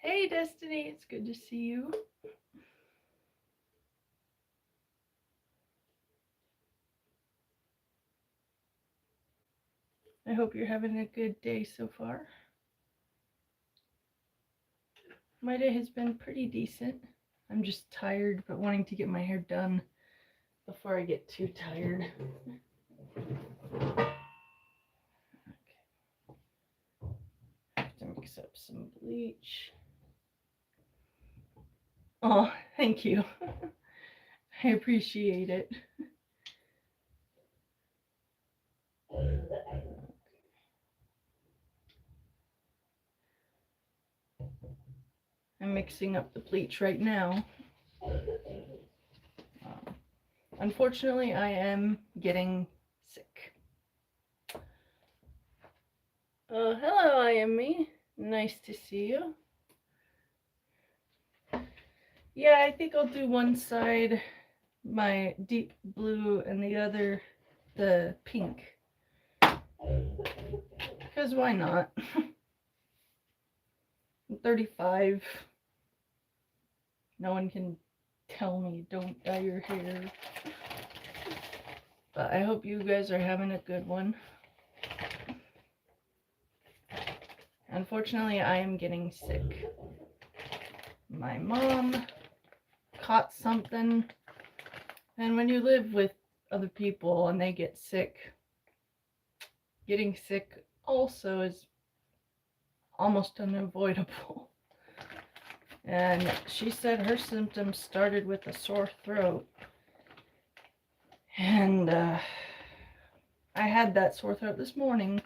Hey, Destiny, it's good to see you. I hope you're having a good day so far. My day has been pretty decent. I'm just tired, but wanting to get my hair done before I get too tired. Okay. I have to mix up some bleach. Oh, thank you. I appreciate it. I'm mixing up the bleach right now. Unfortunately, I am getting sick. Hello, I am me. Nice to see you. Yeah, I think I'll do one side my deep blue and the other the pink. Because why not? I'm 35. No one can tell me don't dye your hair. But I hope you guys are having a good one. Unfortunately, I am getting sick. My mom caught something. And when you live with other people and they get sick, getting sick also is almost unavoidable. And she said her symptoms started with a sore throat. And I had that sore throat this morning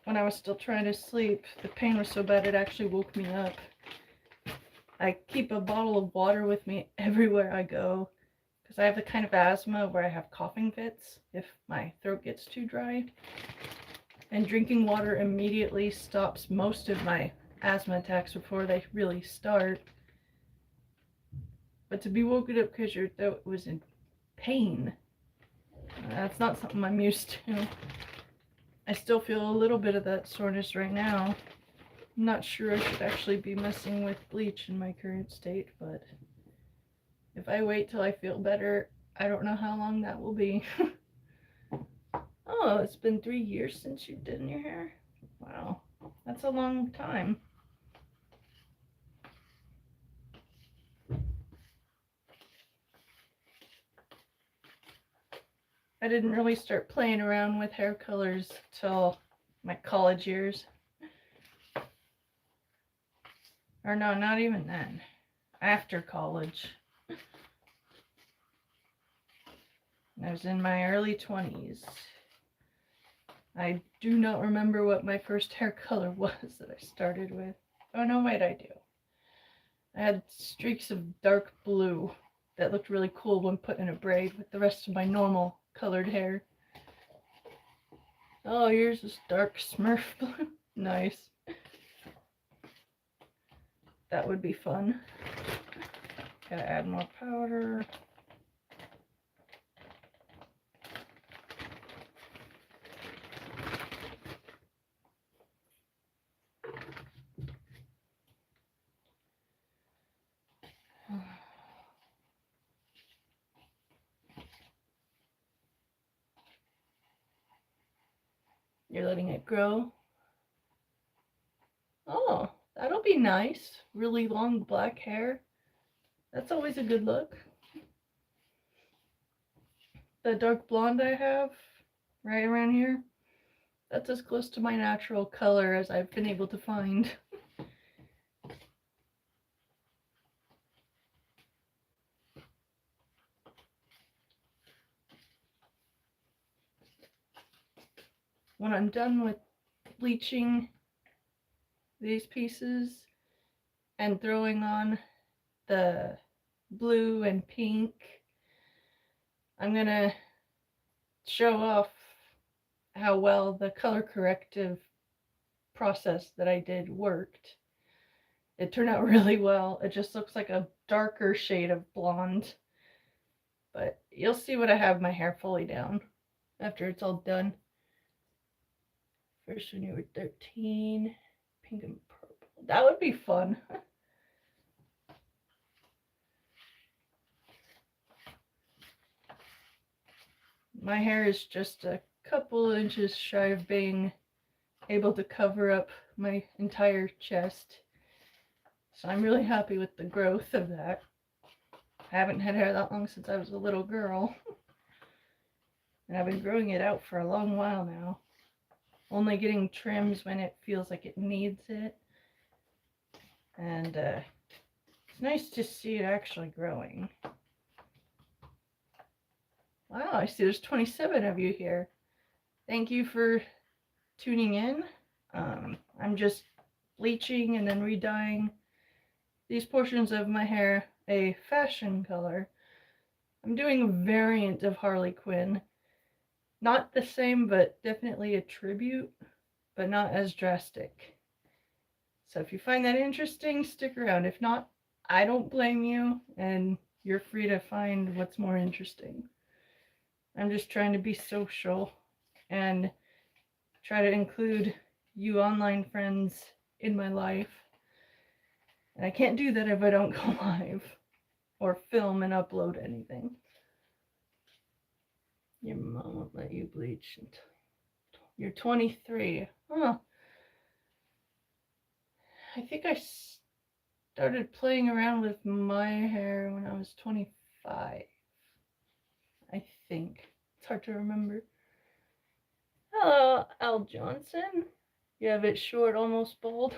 when I was still trying to sleep. The pain was so bad it actually woke me up. I keep a bottle of water with me everywhere I go because I have the kind of asthma where I have coughing fits if my throat gets too dry. And drinking water immediately stops most of my asthma attacks before they really start. But to be woken up because your throat was in pain, that's not something I'm used to. I still feel a little bit of that soreness right now. I'm not sure I should actually be messing with bleach in my current state, but if I wait till I feel better, I don't know how long that will be. Oh, it's been 3 years since you did your hair? Wow, that's a long time. I didn't really start playing around with hair colors till my college years. Or no, not even then. After college. I was in my early 20s. I do not remember what my first hair color was that I started with. Oh no, wait, I do. I had streaks of dark blue that looked really cool when put in a braid with the rest of my normal colored hair. Oh, here's this dark Smurf blue. Nice. That would be fun. Gotta add more powder. You're letting it grow. Oh, that'll be nice. Really long black hair. That's always a good look. The dark blonde I have right around here, that's as close to my natural color as I've been able to find. When I'm done with bleaching these pieces and throwing on the blue and pink, I'm gonna show off how well the color corrective process that I did worked. It turned out really well. It just looks like a darker shade of blonde. But you'll see when I have my hair fully down after it's all done. First when you were 13, pink and purple, That would be fun. My hair is just a couple inches shy of being able to cover up my entire chest. So I'm really happy with the growth of that. I haven't had hair that long since I was a little girl. And I've been growing it out for a long while now. Only getting trims when it feels like it needs it. And it's nice to see it actually growing. Wow, I see there's 27 of you here. Thank you for tuning in. I'm just bleaching and then re-dyeing these portions of my hair a fashion color. I'm doing a variant of Harley Quinn. Not the same, but definitely a tribute, but not as drastic. So if you find that interesting, stick around. If not, I don't blame you, and you're free to find what's more interesting. I'm just trying to be social and try to include you online friends in my life. And I can't do that if I don't go live or film and upload anything. Your mom won't let you bleach until you're 23. Huh. I think I started playing around with my hair when I was 25. I think. It's hard to remember. Hello, Al Johnson. You have it short, almost bald.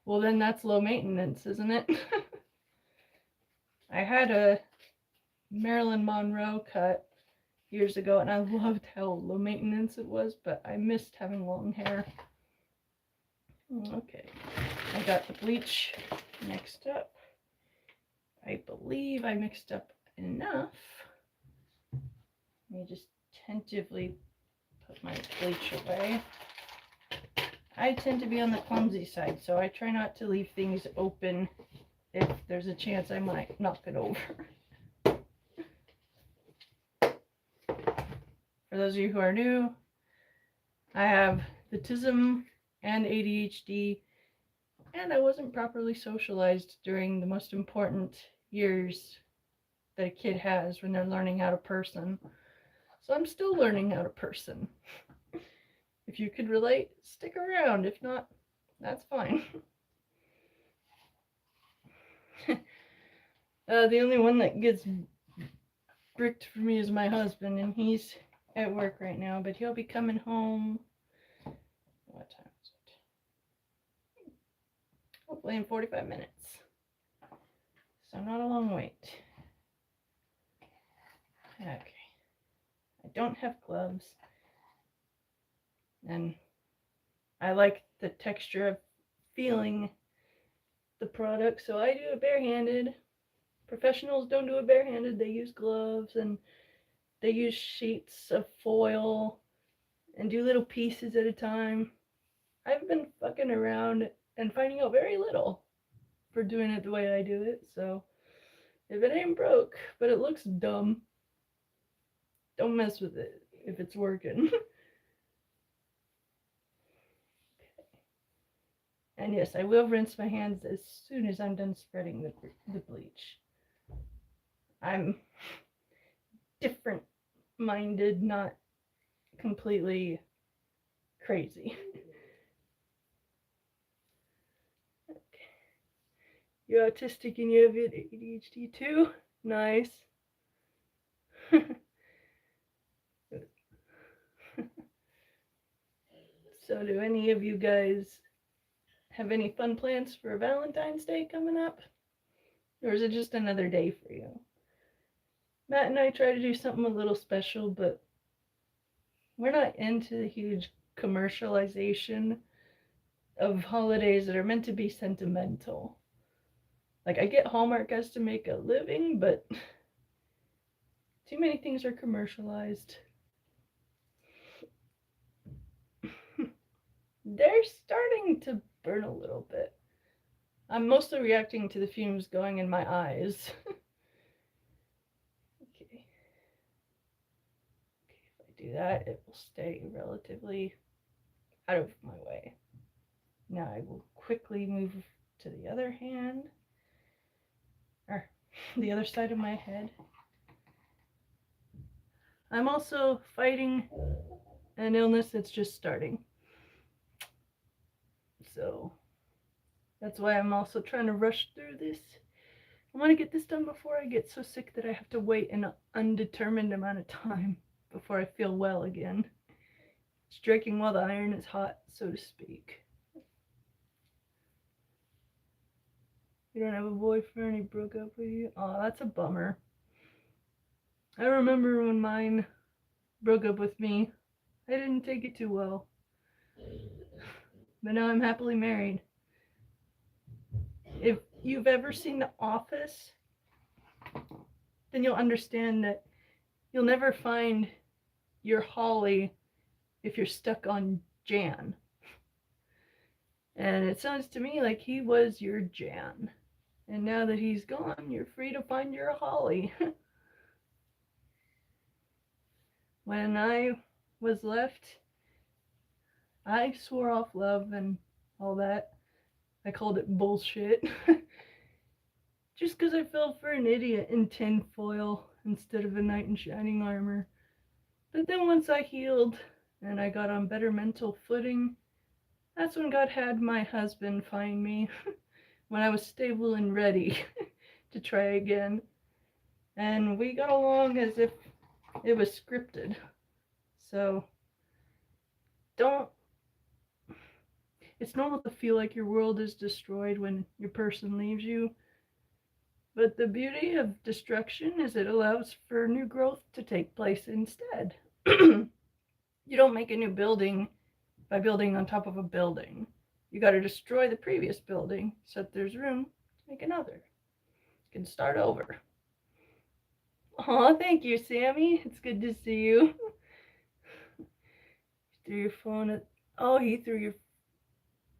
Well, then that's low maintenance, isn't it? I had a Marilyn Monroe cut years ago, and I loved how low maintenance it was, but I missed having long hair. Okay, I got the bleach mixed up. I believe I mixed up enough. Let me just tentatively put my bleach away. I tend to be on the clumsy side, so I try not to leave things open if there's a chance I might knock it over. For those of you who are new, I have autism and ADHD, and I wasn't properly socialized during the most important years that a kid has when they're learning how to person. So I'm still learning how to person. If you could relate, stick around. If not, that's fine. The only one that gets bricked for me is my husband, and he's at work right now, but he'll be coming home. What time is it? Hopefully in 45 minutes. So not a long wait. Okay. I don't have gloves. And I like the texture of feeling the product, so I do it barehanded. Professionals don't do it barehanded. They use gloves and they use sheets of foil and do little pieces at a time. I've been fucking around and finding out very little for doing it the way I do it, so if it ain't broke, but it looks dumb, don't mess with it if it's working. And yes, I will rinse my hands as soon as I'm done spreading the bleach. I'm different minded, not completely crazy. Okay. You're autistic and you have ADHD too? Nice. So do any of you guys have any fun plans for Valentine's Day coming up? Or is it just another day for you? Matt and I try to do something a little special, but we're not into the huge commercialization of holidays that are meant to be sentimental. Like, I get Hallmark has to make a living, but too many things are commercialized. They're starting to burn a little bit. I'm mostly reacting to the fumes going in my eyes. Okay. If I do that, it will stay relatively out of my way. Now I will quickly move to the other hand, or the other side of my head. I'm also fighting an illness that's just starting. So that's why I'm also trying to rush through this. I want to get this done before I get so sick that I have to wait an undetermined amount of time before I feel well again. Striking while the iron is hot, so to speak. You don't have a boyfriend, he broke up with you? Oh, that's a bummer. I remember when mine broke up with me. I didn't take it too well. But now I'm happily married. If you've ever seen The Office, then you'll understand that you'll never find your Holly if you're stuck on Jan. And it sounds to me like he was your Jan. And now that he's gone, you're free to find your Holly. When I was left, I swore off love and all that. I called it bullshit. Just because I fell for an idiot in tinfoil instead of a knight in shining armor. But then once I healed and I got on better mental footing, that's when God had my husband find me. When I was stable and ready to try again. And we got along as if it was scripted. So, it's normal to feel like your world is destroyed when your person leaves you. But the beauty of destruction is it allows for new growth to take place instead. You don't make a new building by building on top of a building. You got to destroy the previous building so that there's room to make another. You can start over. Aw, thank you, Sammy. It's good to see you. Threw your phone at... Oh, he threw your...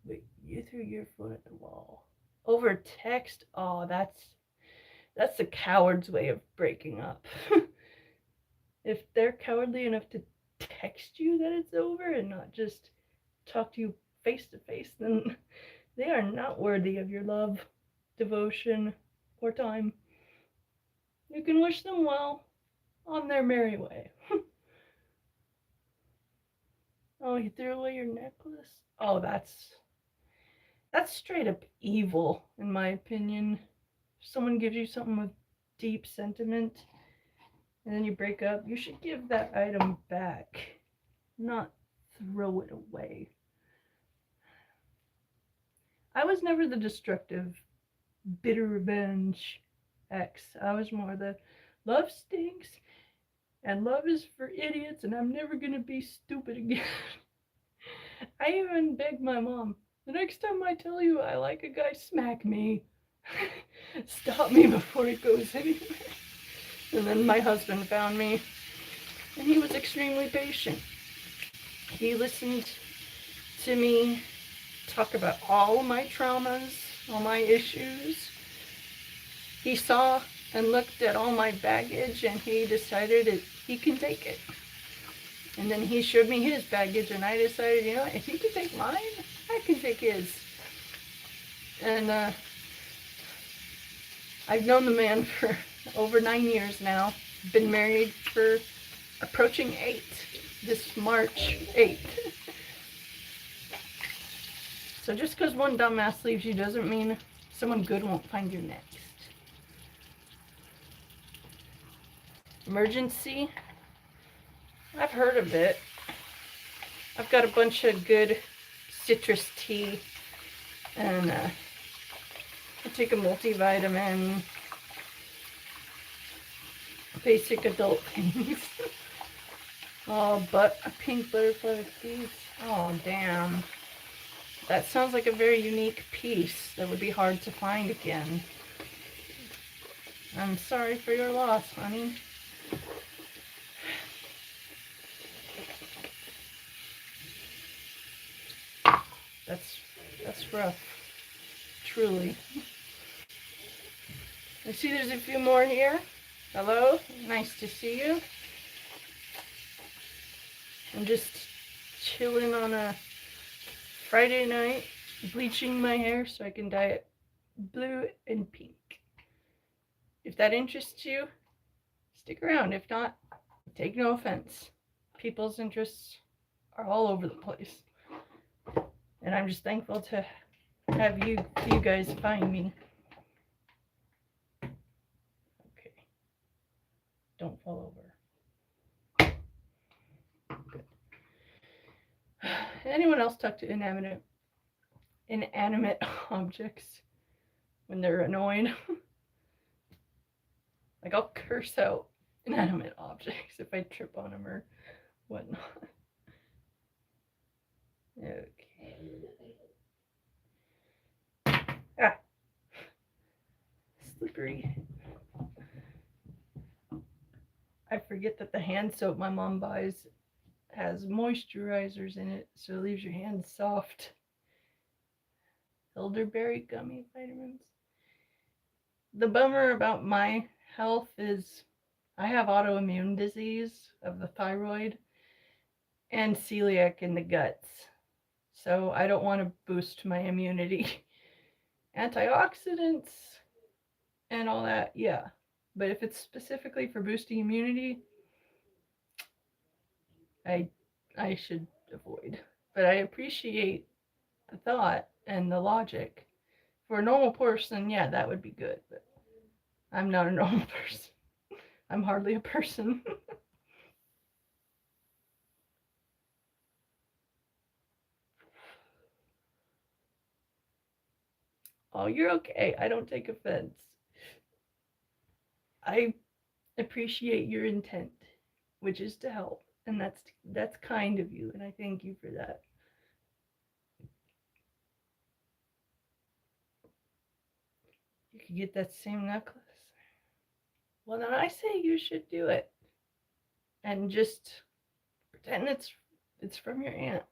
Wait, you threw your phone at the wall. Over text? Oh, that's the coward's way of breaking up. If they're cowardly enough to text you that it's over and not just talk to you face to face, then they are not worthy of your love, devotion, or time. You can wish them well on their merry way. Oh, you threw away your necklace? Oh, that's straight up evil, in my opinion. If someone gives you something with deep sentiment, and then you break up, you should give that item back, not throw it away. I was never the destructive, bitter revenge ex. I was more the love stinks, and love is for idiots, and I'm never gonna be stupid again. I even begged my mom, the next time I tell you I like a guy, smack me. Stop me before it goes anywhere. And then my husband found me, and he was extremely patient. He listened to me talk about all my traumas, all my issues. He saw and looked at all my baggage, and he decided he can take it. And then he showed me his baggage, and I decided, you know what, if he can take mine, I can take his. And I've known the man for over 9 years now. Been married for approaching 8, this March 8th. So just because one dumbass leaves you doesn't mean someone good won't find you next. Emergency? I've heard of it. I've got a bunch of good citrus tea, and I take a multivitamin, basic adult things. Oh, but a pink butterfly piece. Oh, damn. That sounds like a very unique piece that would be hard to find again. I'm sorry for your loss, honey. That's rough. Truly. I see there's a few more here. Hello, nice to see you. I'm just chilling on a Friday night bleaching my hair so I can dye it blue and pink. If that interests you, stick around. If not, take no offense. People's interests are all over the place. And I'm just thankful to have you guys find me. Okay. Don't fall over. Good. Anyone else talk to inanimate objects when they're annoyed? Like, I'll curse out inanimate objects if I trip on them or whatnot. Okay. Ah. Slippery. I forget that the hand soap my mom buys has moisturizers in it, so it leaves your hands soft. Elderberry gummy vitamins. The bummer about my health is I have autoimmune disease of the thyroid and celiac in the guts. So I don't want to boost my immunity. Antioxidants and all that, yeah. But if it's specifically for boosting immunity, I should avoid. But I appreciate the thought and the logic. For a normal person, yeah, that would be good. But I'm not a normal person. I'm hardly a person. Oh, you're okay. I don't take offense. I appreciate your intent, which is to help, and that's kind of you, and I thank you for that. You could get that same necklace. Well, then I say you should do it, and just pretend it's from your aunt.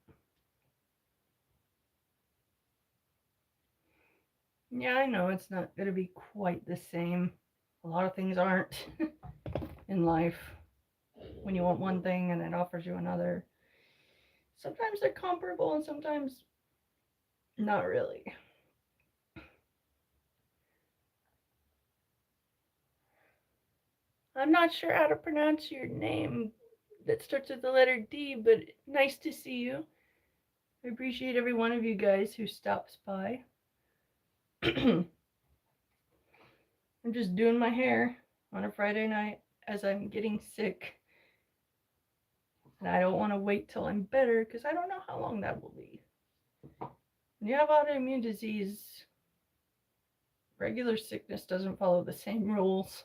Yeah, I know it's not gonna be quite the same. A lot of things aren't in life. When you want one thing and it offers you another, sometimes they're comparable and sometimes not really. I'm not sure how to pronounce your name that starts with the letter D, but nice to see you. I appreciate every one of you guys who stops by. I'm just doing my hair on a Friday night as I'm getting sick. And I don't want to wait till I'm better because I don't know how long that will be. When you have autoimmune disease, regular sickness doesn't follow the same rules.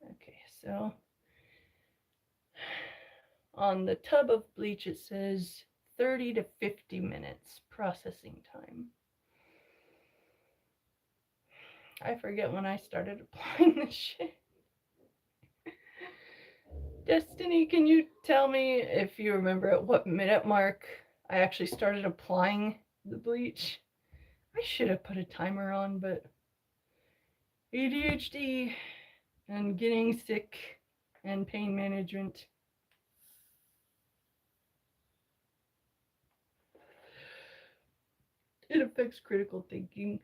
Okay, so on the tub of bleach it says 30 to 50 minutes processing time. I forget when I started applying this shit. Destiny, can you tell me if you remember at what minute mark I actually started applying the bleach? I should have put a timer on, but ADHD and getting sick and pain management. It affects critical thinking.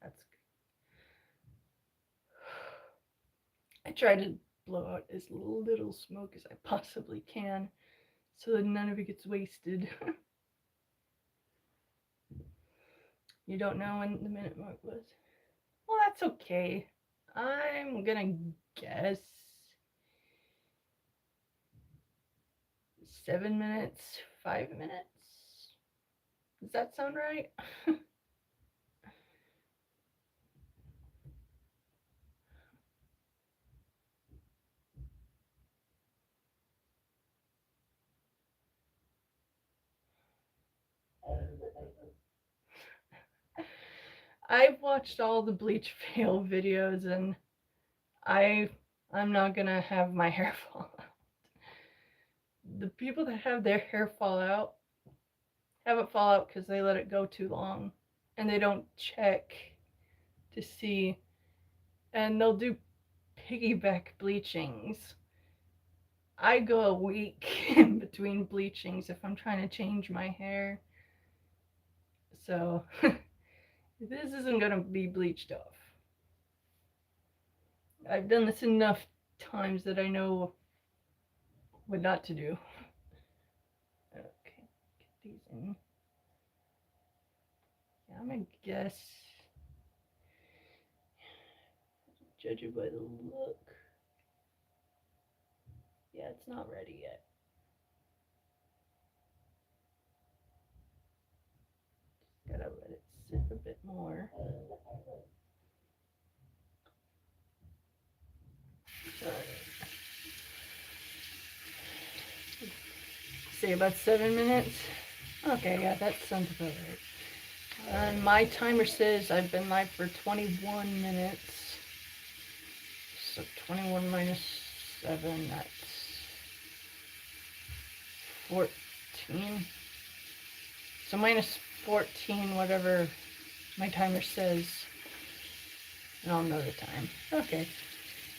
That's good. I try to blow out as little smoke as I possibly can so that none of it gets wasted. You don't know when the minute mark was? Well, that's okay. I'm gonna guess 7 minutes, 5 minutes. Does that sound right? I've watched all the bleach fail videos and I I'm not gonna have my hair fall out. The people that have their hair fall out have it fall out because they let it go too long and they don't check to see, and they'll do piggyback bleachings. I go a week in between bleachings if I'm trying to change my hair. So this isn't gonna be bleached off. I've done this enough times that I know what not to do. Okay, get these in. Yeah, I'm gonna guess. Judge it by the look. Yeah, it's not ready yet. Just gotta let it sit a bit more. Say about 7 minutes. Okay, yeah, that sounds about right. And my timer says I've been live for 21 minutes. So 21 minus 7, that's 14. So minus 14, whatever my timer says. And I'll know the time. Okay.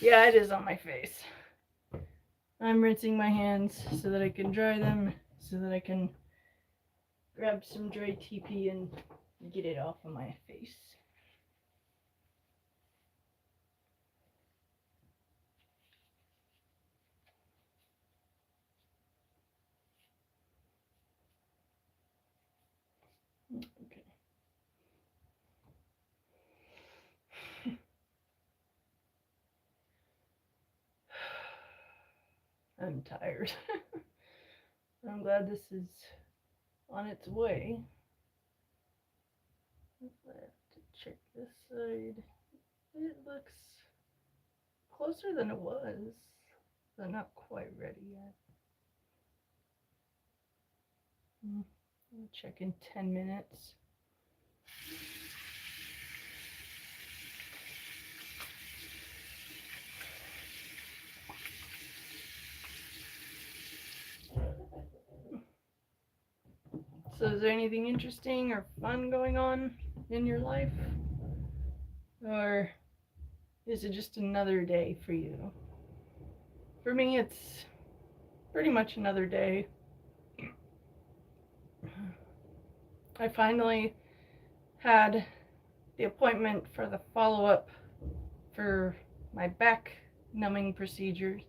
Yeah, it is on my face. I'm rinsing my hands so that I can dry them, so that I can grab some dry TP and get it off of my face. Okay. I'm tired. I'm glad this is on its way. I have to check this side. It looks closer than it was, but not quite ready yet. I'll check in 10 minutes. So is there anything interesting or fun going on in your life? Or is it just another day for you? For me, it's pretty much another day. I finally had the appointment for the follow-up for my back numbing procedures.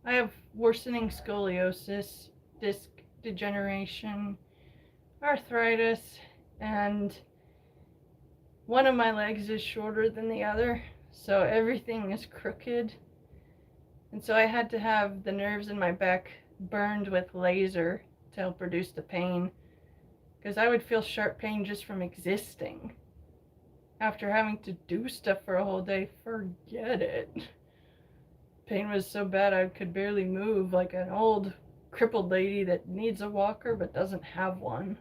I have worsening scoliosis, disc degeneration, arthritis, and one of my legs is shorter than the other, so everything is crooked. And so I had to have the nerves in my back burned with laser to help reduce the pain, because I would feel sharp pain just from existing. After having to do stuff for a whole day, forget it. Pain was so bad I could barely move, like an old crippled lady that needs a walker but doesn't have one.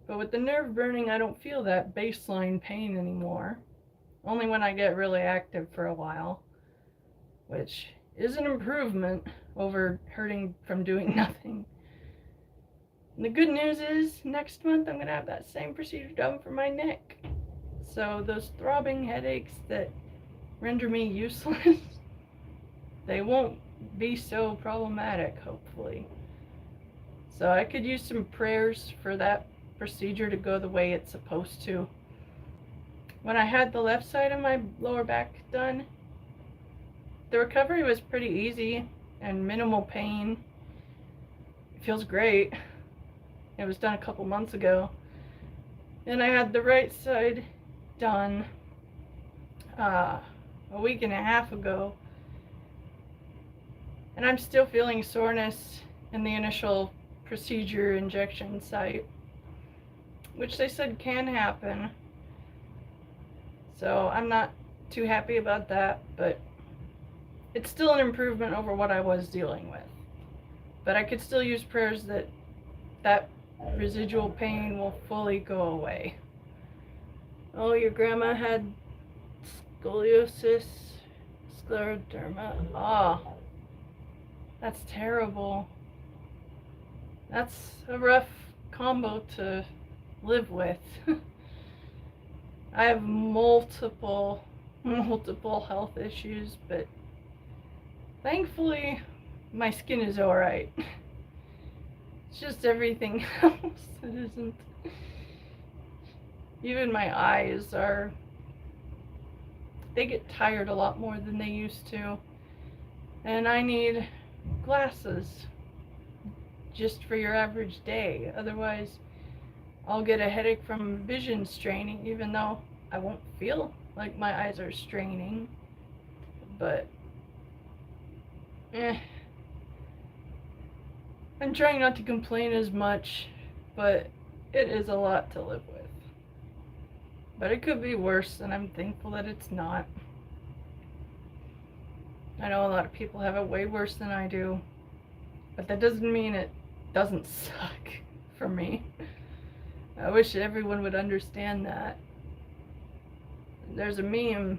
But with the nerve burning, I don't feel that baseline pain anymore. Only when I get really active for a while, which is an improvement over hurting from doing nothing. And the good news is, next month I'm going to have that same procedure done for my neck. So those throbbing headaches that render me useless, they won't be so problematic, hopefully. So I could use some prayers for that procedure to go the way it's supposed to. When I had the left side of my lower back done, the recovery was pretty easy and minimal pain. It feels great. It was done a couple months ago. And I had the right side done a week and a half ago. And I'm still feeling soreness in the initial procedure injection site, which they said can happen. So I'm not too happy about that, but it's still an improvement over what I was dealing with. But I could still use prayers that that residual pain will fully go away. Oh, your grandma had scoliosis, scleroderma. Ah, that's terrible. That's a rough combo to live with. I have multiple health issues, but thankfully my skin is alright. It's just everything else that isn't. Even my eyes they get tired a lot more than they used to. And I need glasses just for your average day. Otherwise, I'll get a headache from vision straining, even though I won't feel like my eyes are straining. But, I'm trying not to complain as much, but it is a lot to live with. But it could be worse, and I'm thankful that it's not. I know a lot of people have it way worse than I do, but that doesn't mean it doesn't suck for me. I wish everyone would understand that. There's a meme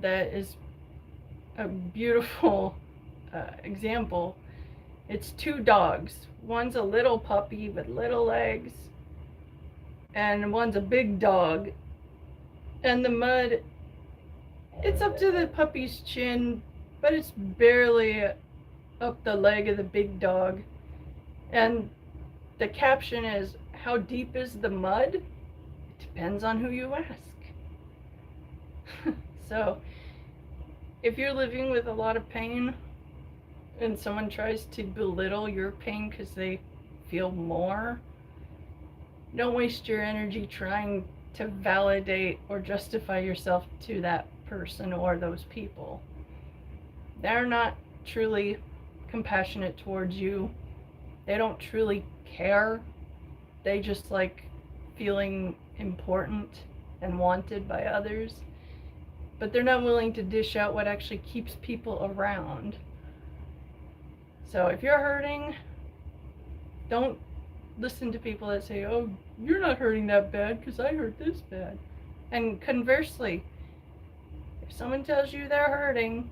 that is a beautiful example. It's two dogs. One's a little puppy with little legs, and one's a big dog. And the mud, it's up to the puppy's chin, but it's barely up the leg of the big dog. And the caption is, "How deep is the mud? It depends on who you ask." So, if you're living with a lot of pain and someone tries to belittle your pain because they feel more, don't waste your energy trying to validate or justify yourself to that person or those people. They're not truly compassionate towards you. They don't truly care. They just like feeling important and wanted by others. But they're not willing to dish out what actually keeps people around. So if you're hurting, don't listen to people that say, "Oh, you're not hurting that bad because I hurt this bad." And conversely, if someone tells you they're hurting,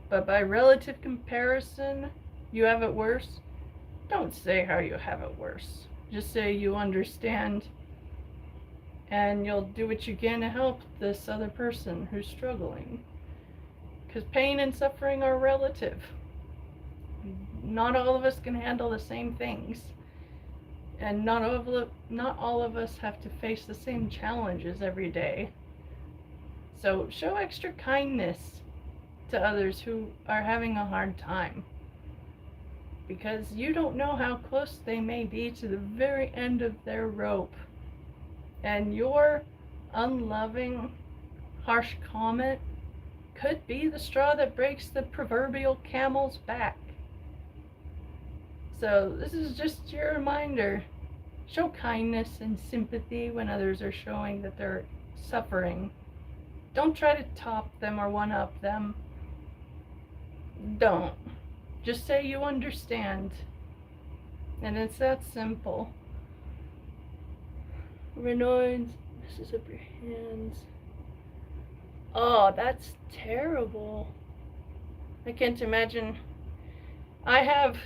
but by relative comparison, you have it worse, don't say how you have it worse. Just say you understand, and you'll do what you can to help this other person who's struggling. Because pain and suffering are relative. Not all of us can handle the same things. And not all of us have to face the same challenges every day. So show extra kindness to others who are having a hard time. Because you don't know how close they may be to the very end of their rope. And your unloving, harsh comment could be the straw that breaks the proverbial camel's back. So this is just your reminder. Show kindness and sympathy when others are showing that they're suffering. Don't try to top them or one-up them. Don't. Just say you understand. And it's that simple. Renoids, messes up your hands. Oh, that's terrible. I can't imagine. I have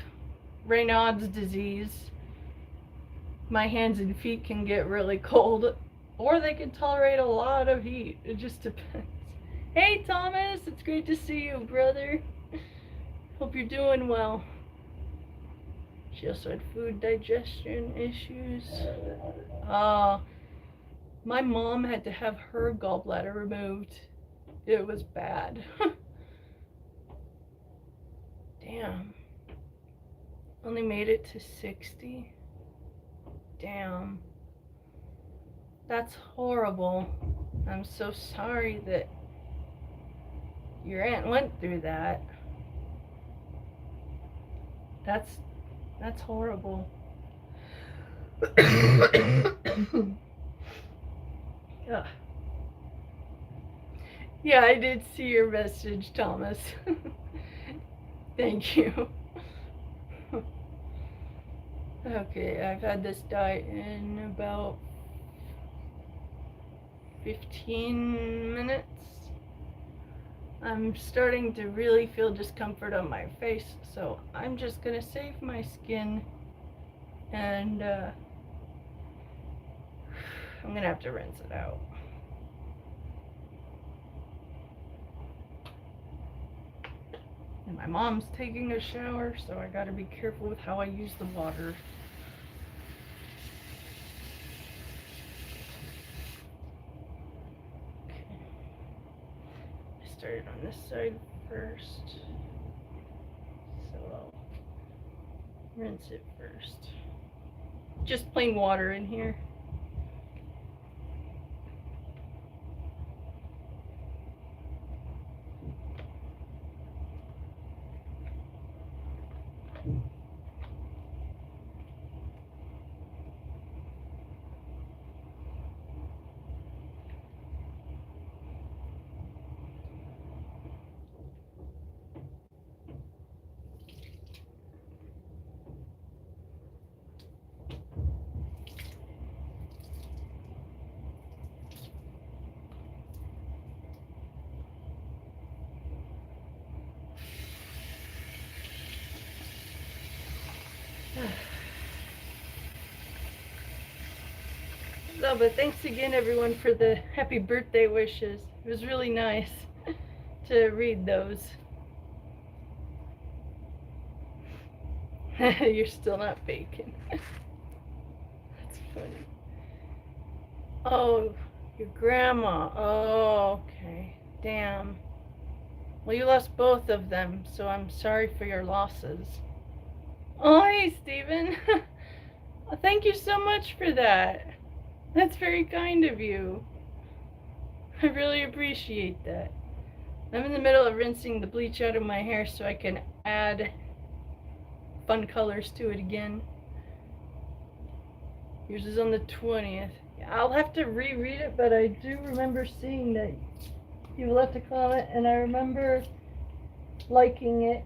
Raynaud's disease. My hands and feet can get really cold, or they can tolerate a lot of heat. It just depends. Hey Thomas, it's great to see you, brother. Hope you're doing well. She also had food digestion issues. My mom had to have her gallbladder removed. It was bad. Damn. Only made it to 60. Damn. That's horrible. I'm so sorry that your aunt went through that. That's horrible. Yeah, I did see your message, Thomas. Thank you. Okay, I've had this dye in about 15 minutes. I'm starting to really feel discomfort on my face, so I'm just gonna save my skin, and I'm gonna have to rinse it out. And my mom's taking a shower, so I gotta be careful with how I use the water. Started on this side first, so I'll rinse it first. Just plain water in here. No, but thanks again, everyone, for the happy birthday wishes. It was really nice to read those. You're still not baking. That's funny. Oh, your grandma. Oh, okay. Damn. Well, you lost both of them, so I'm sorry for your losses. Oh, hey, Stephen. Thank you so much for that. That's very kind of you. I really appreciate that. I'm in the middle of rinsing the bleach out of my hair so I can add fun colors to it again. Yours is on the 20th. I'll have to reread it, but I do remember seeing that you left a comment, and I remember liking it.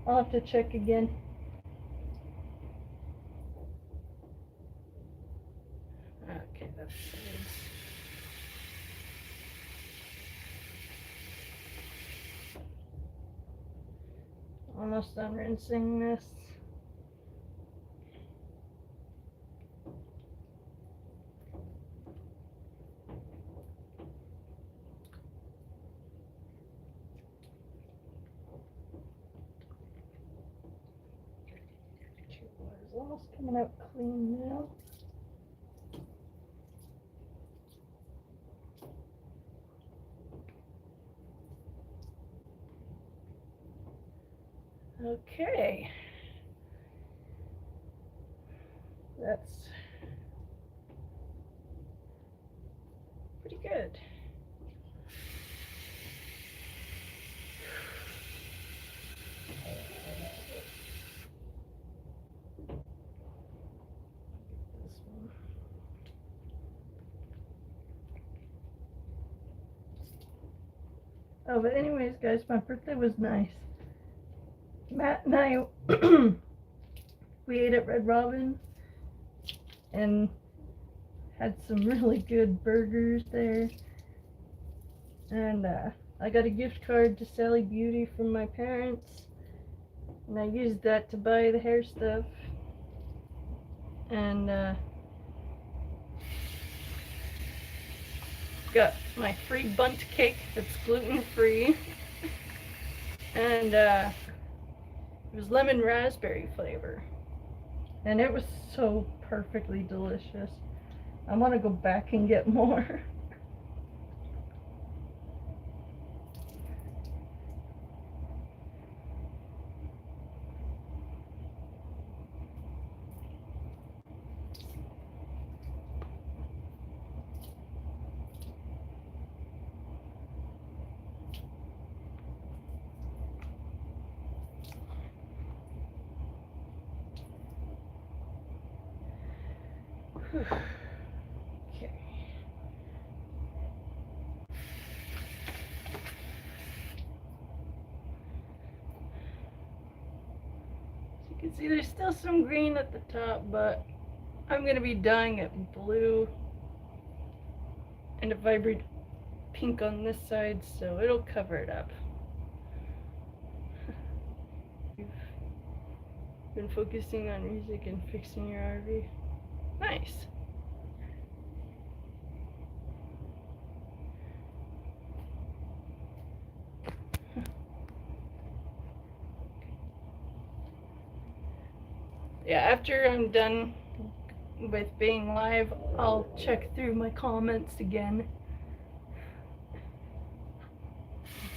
I'll have to check again. Okay, that's good. Almost done rinsing this. It's almost coming out clean now. Okay. That's pretty good. This one. Oh, but anyways, guys, my birthday was nice. Matt and I, we ate at Red Robin and had some really good burgers there. And I got a gift card to Sally Beauty from my parents, and I used that to buy the hair stuff. And got my free bundt cake that's gluten-free. And it was lemon raspberry flavor. And it was so perfectly delicious. I want to go back and get more. Okay. As you can see, there's still some green at the top, but I'm going to be dyeing it blue and a vibrant pink on this side, so it'll cover it up. You've been focusing on music and fixing your RV. Nice. Yeah, after I'm done with being live, I'll check through my comments again.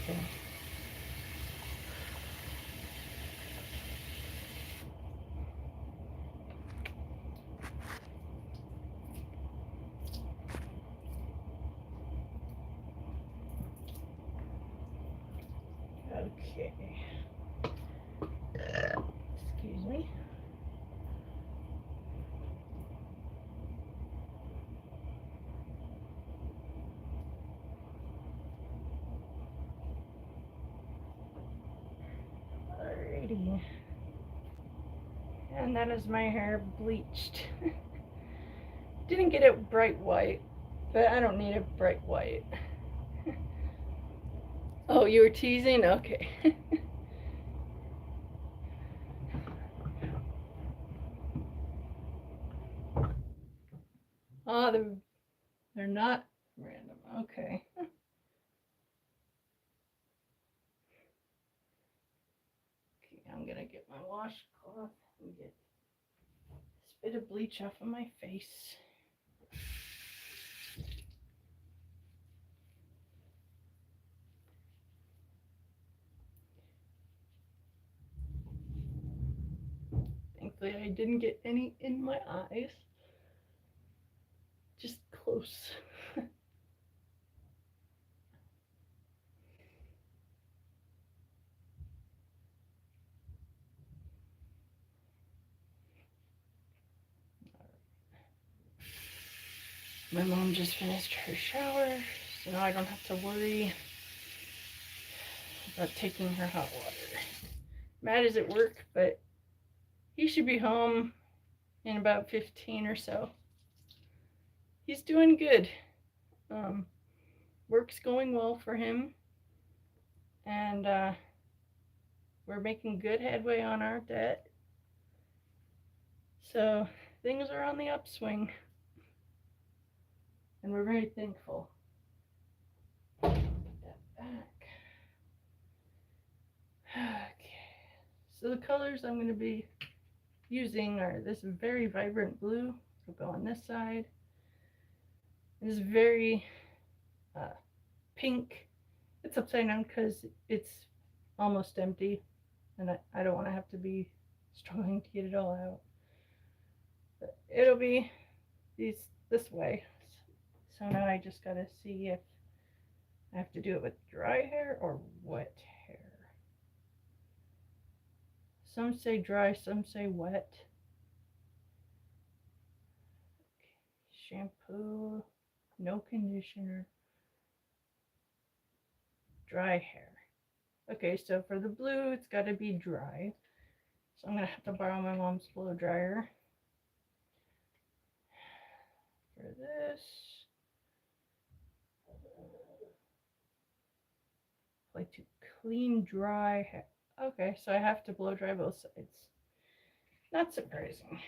Okay. Okay. Excuse me. Alrighty. And that is my hair bleached. Didn't get it bright white, but I don't need it bright white. Oh, you were teasing? Okay. Oh, they're not random. Okay. Okay, I'm gonna get my washcloth and get this bit of bleach off of my face. Thankfully, I didn't get any in my eyes. Just close. My mom just finished her shower, so now I don't have to worry about taking her hot water. Matt is at work, but he should be home in about 15 or so. He's doing good. Work's going well for him, and we're making good headway on our debt. So things are on the upswing, and we're very thankful. Put that back. Okay, so the colors I'm going to be using are this very vibrant blue. It'll go on this side. This very pink. It's upside down because it's almost empty, and I don't want to have to be struggling to get it all out. But it'll be this way. So now I just gotta see if I have to do it with dry hair or wet hair. Some say dry, some say wet. Okay. Shampoo, no conditioner, dry hair. Okay, so for the blue, it's got to be dry. So I'm going to have to borrow my mom's blow dryer. For this, like to clean dry hair. Okay, so I have to blow dry both sides. Not surprising.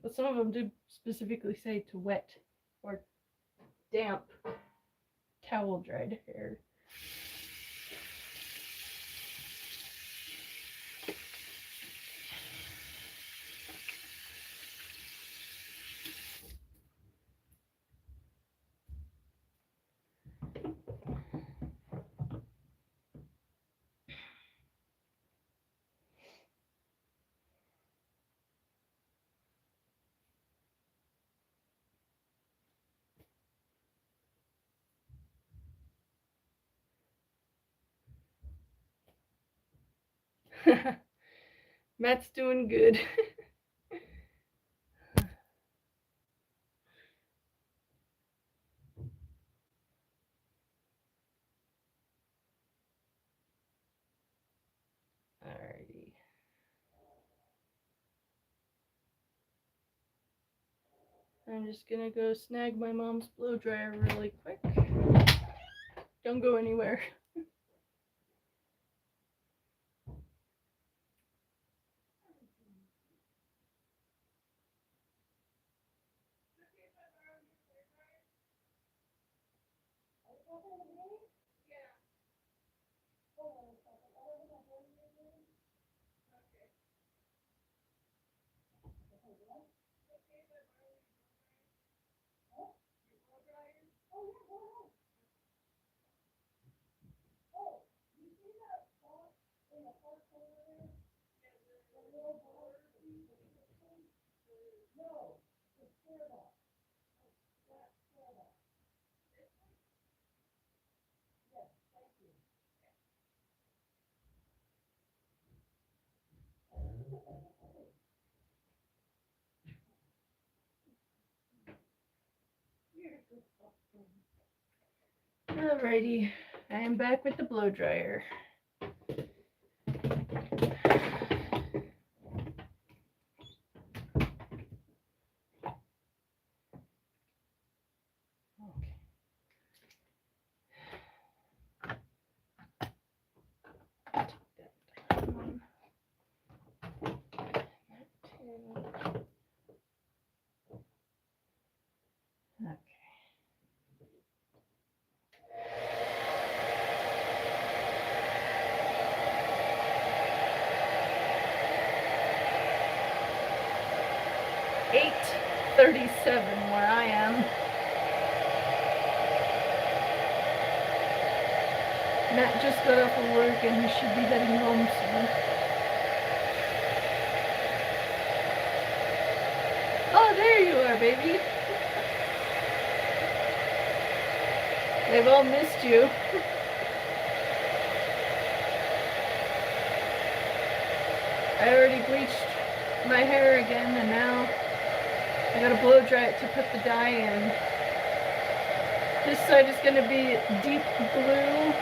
But some of them do specifically say to wet or damp towel dried hair. Matt's doing good. Alrighty. I'm just gonna go snag my mom's blow dryer really quick. Don't go anywhere. Alrighty, I am back with the blow dryer. Okay. 8:37 where I am. Matt just got off of work and he should be heading home soon. Oh, there you are, baby. They've all missed you. I already bleached my hair again and now I gotta blow dry it to put the dye in. This side is gonna be deep blue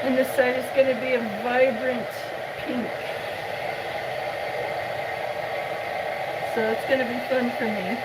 and this side is gonna be a vibrant pink. So it's gonna be fun for me.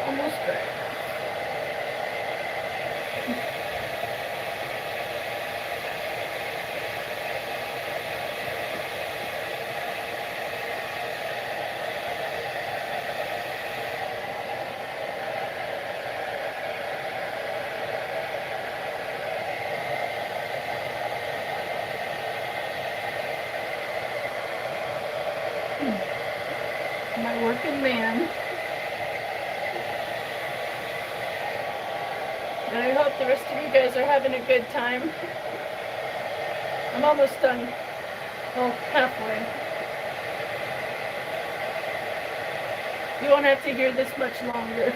Almost dry. My working man. And I hope the rest of you guys are having a good time. I'm almost done. Well, halfway. You won't have to hear this much longer.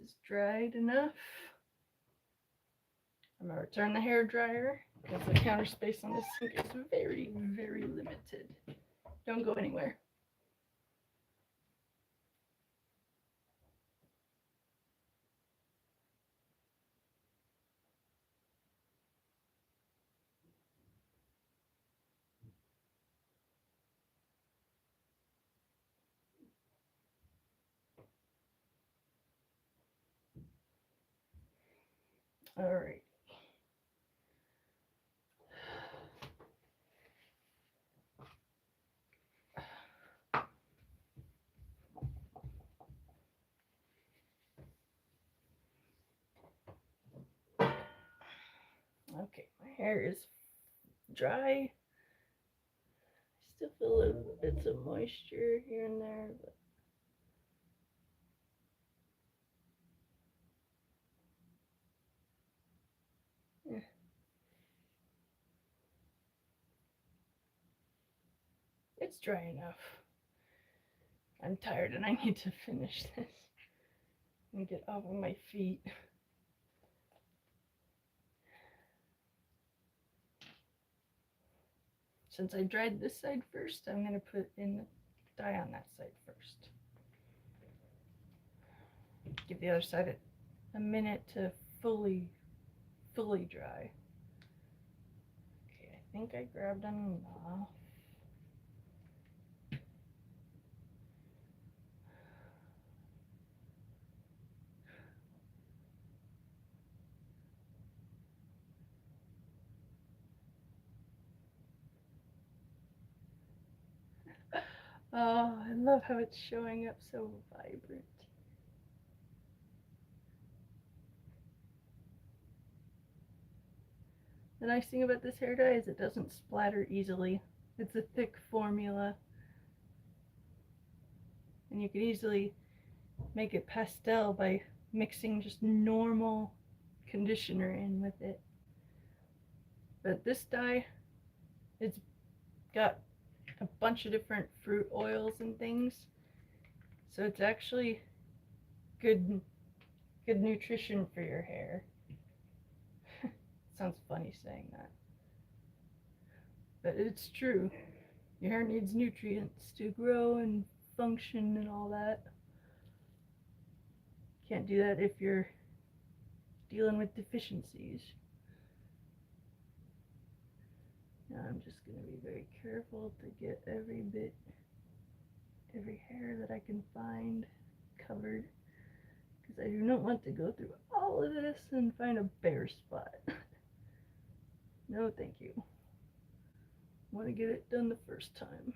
is dried enough. I'm going to return the hair dryer because the counter space on this sink is very, very limited. Don't go anywhere. All right. Okay, my hair is dry. I still feel little bits of moisture here and there, but yeah. It's dry enough. I'm tired and I need to finish this and get off of my feet. Since I dried this side first, I'm going to put in the dye on that side first. Give the other side a minute to fully dry. Okay, I think I grabbed enough. Oh, I love how it's showing up so vibrant. The nice thing about this hair dye is it doesn't splatter easily. It's a thick formula, and you can easily make it pastel by mixing just normal conditioner in with it. But this dye, it's got a bunch of different fruit oils and things, so it's actually good nutrition for your hair. Sounds funny saying that, but it's true. Your hair needs nutrients to grow and function and all that. Can't do that if you're dealing with deficiencies. Now I'm just going to be very careful to get every hair that I can find covered, because I do not want to go through all of this and find a bare spot. No, thank you. I want to get it done the first time.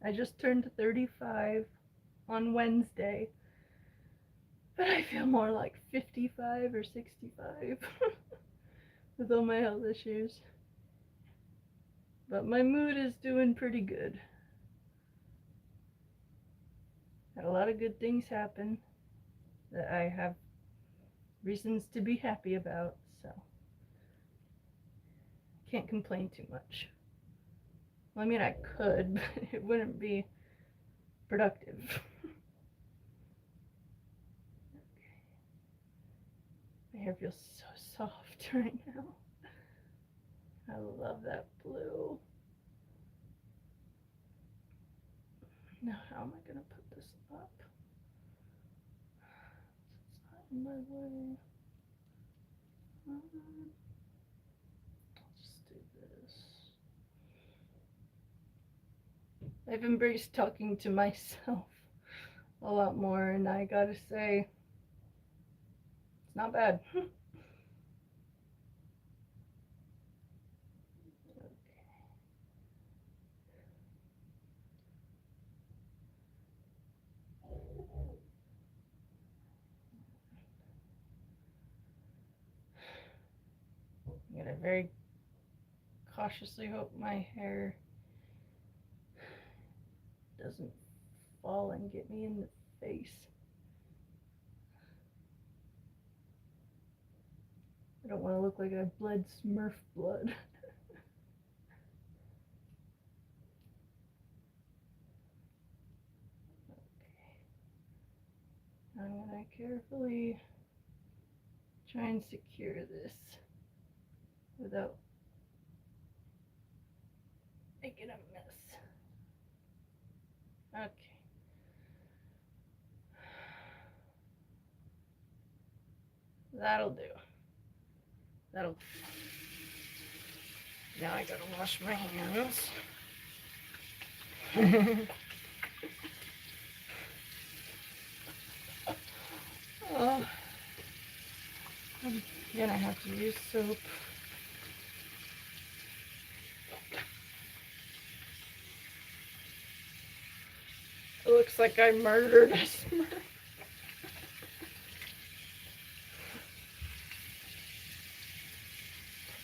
I just turned 35 on Wednesday, but I feel more like 55 or 65 with all my health issues. But my mood is doing pretty good. Had a lot of good things happen that I have reasons to be happy about, so can't complain too much. Well, I mean, I could, but it wouldn't be productive. Okay. My hair feels so soft right now. I love that blue. Now, how am I going to put this up? It's not in my way. I'll just do this. I've embraced talking to myself a lot more, and I gotta say, it's not bad. I'm gonna very cautiously hope my hair doesn't fall and get me in the face. I don't want to look like I bled Smurf blood. Okay. carefully try and secure this without making a mess. Okay. That'll do. That'll. Now I gotta wash my hands. Oh, I'm gonna have to use soap. It looks like I murdered a Smurf.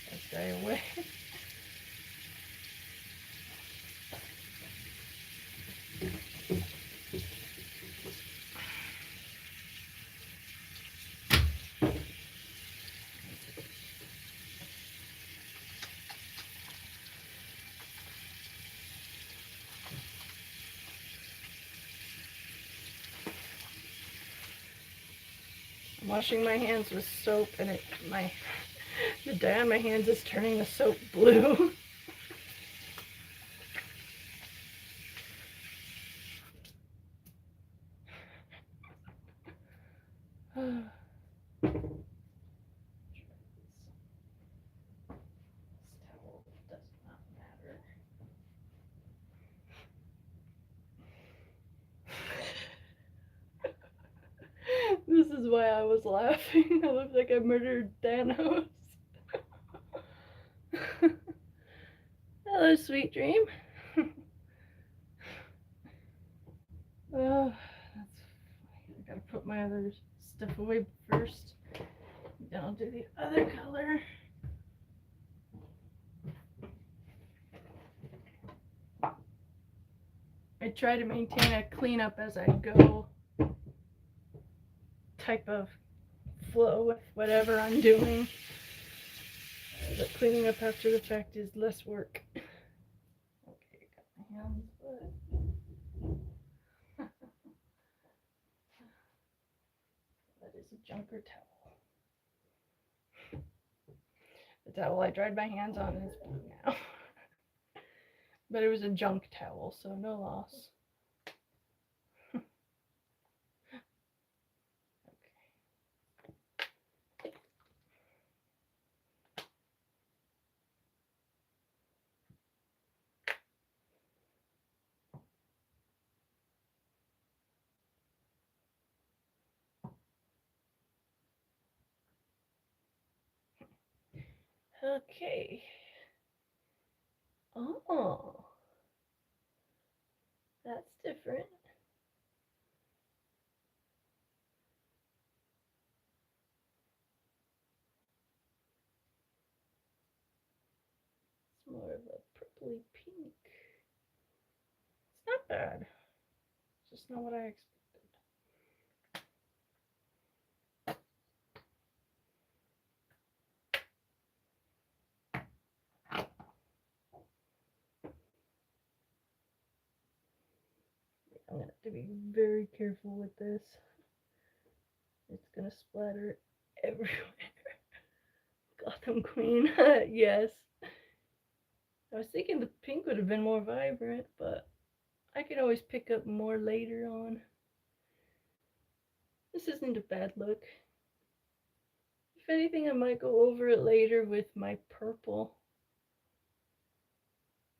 That guy away. I'm washing my hands with soap, and the dye on my hands is turning the soap blue. This is why I was laughing. I look like I murdered Thanos. Hello, sweet dream. Oh, that's fine. I gotta put my other stuff away first. Then I'll do the other color. I try to maintain a cleanup as I go type of flow with whatever I'm doing. But cleaning up after the fact is less work. Okay, got my hands wet. That is a junker towel. The towel I dried my hands on is blue now. But it was a junk towel, so no loss. Okay. Oh, that's different. It's more of a purpley pink. It's not bad. It's just not what I expected. I'm gonna have to be very careful with this. It's gonna splatter everywhere. Gotham Queen, yes. I was thinking the pink would have been more vibrant, but I could always pick up more later on. This isn't a bad look. If anything, I might go over it later with my purple.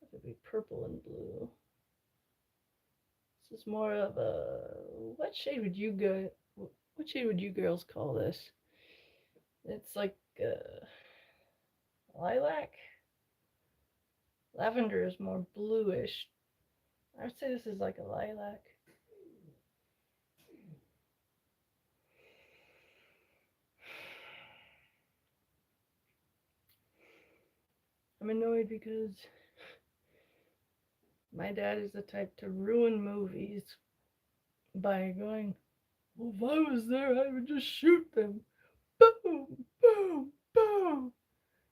It would be purple and blue. This is more of a, what shade would you girls call this? It's like lilac. Lavender is more bluish. I would say this is like a lilac. I'm annoyed because my dad is the type to ruin movies by going, well, if I was there, I would just shoot them. Boom, boom, boom.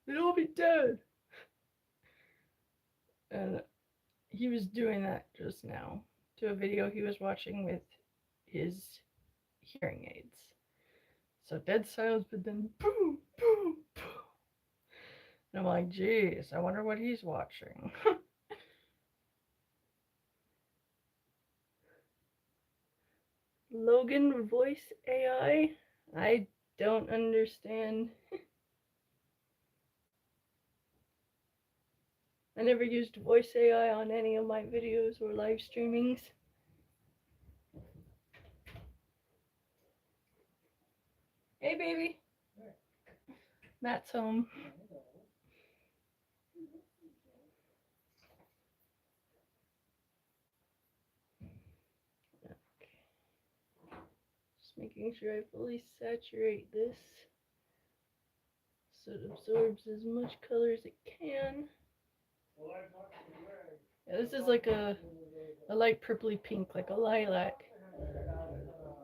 They'd all be dead. And he was doing that just now to a video he was watching with his hearing aids. So dead silence, but then boom, boom, boom. And I'm like, geez, I wonder what he's watching. Logan voice AI? I don't understand. I never used voice AI on any of my videos or live streamings. Hey, baby. Matt's home. Just making sure I fully saturate this so it absorbs as much color as it can. Yeah, this is like a light purpley pink, like a lilac.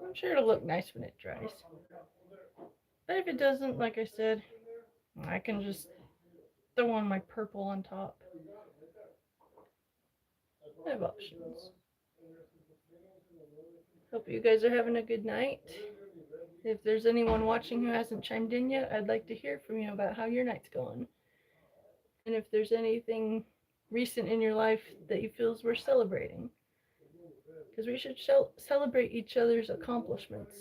I'm sure it'll look nice when it dries. But if it doesn't, like I said, I can just throw on my purple on top. I have options. Hope you guys are having a good night. If there's anyone watching who hasn't chimed in yet, I'd like to hear from you about how your night's going. And if there's anything recent in your life that you feel is worth celebrating. Because we should celebrate each other's accomplishments.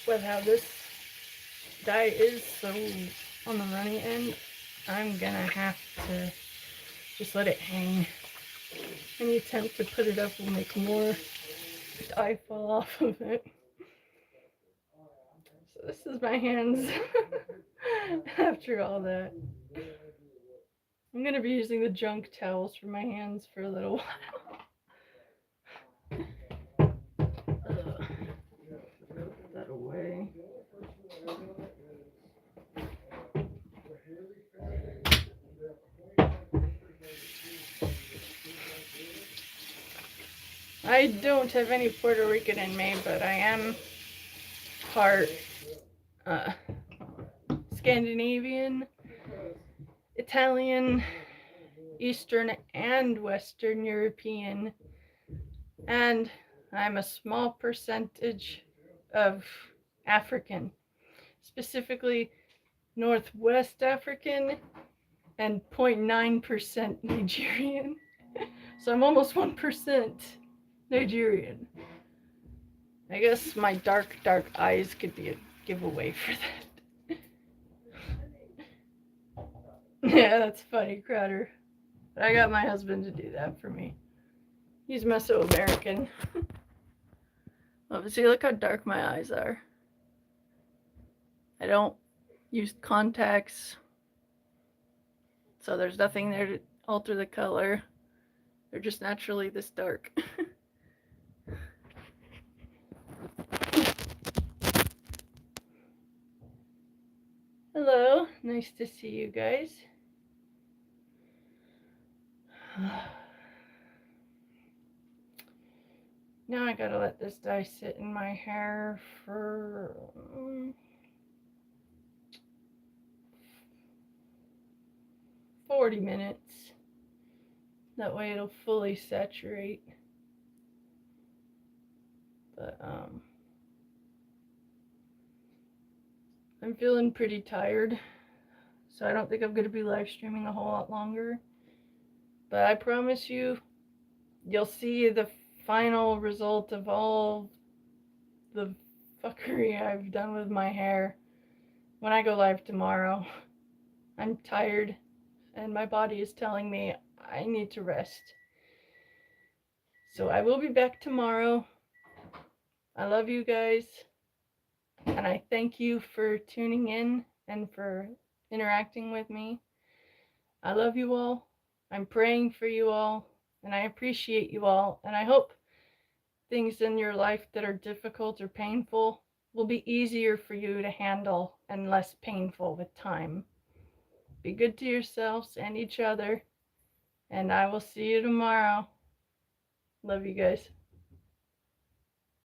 With how this dye is so on the runny end, I'm gonna have to just let it hang. Any attempt to put it up will make more dye fall off of it. So this is my hands after all that. I'm gonna be using the junk towels for my hands for a little while. Put that away. I don't have any Puerto Rican in me, but I am part Scandinavian, Italian, Eastern, and Western European, and I'm a small percentage of African, specifically Northwest African and 0.9% Nigerian. So I'm almost 1% Nigerian. I guess my dark eyes could be a giveaway for that. Yeah, that's funny, Crowder. But I got my husband to do that for me. He's Mesoamerican. Oh, see, look how dark my eyes are. I don't use contacts, so there's nothing there to alter the color. They're just naturally this dark. Hello, nice to see you guys. Now I gotta let this dye sit in my hair for 40 minutes. That way it'll fully saturate. But I'm feeling pretty tired, so I don't think I'm gonna be live streaming a whole lot longer. But I promise you, you'll see the final result of all the fuckery I've done with my hair when I go live tomorrow. I'm tired, and my body is telling me I need to rest. So I will be back tomorrow. I love you guys, and I thank you for tuning in and for interacting with me. I love you all. I'm praying for you all, and I appreciate you all, and I hope things in your life that are difficult or painful will be easier for you to handle and less painful with time. Be good to yourselves and each other. And I will see you tomorrow. Love you guys.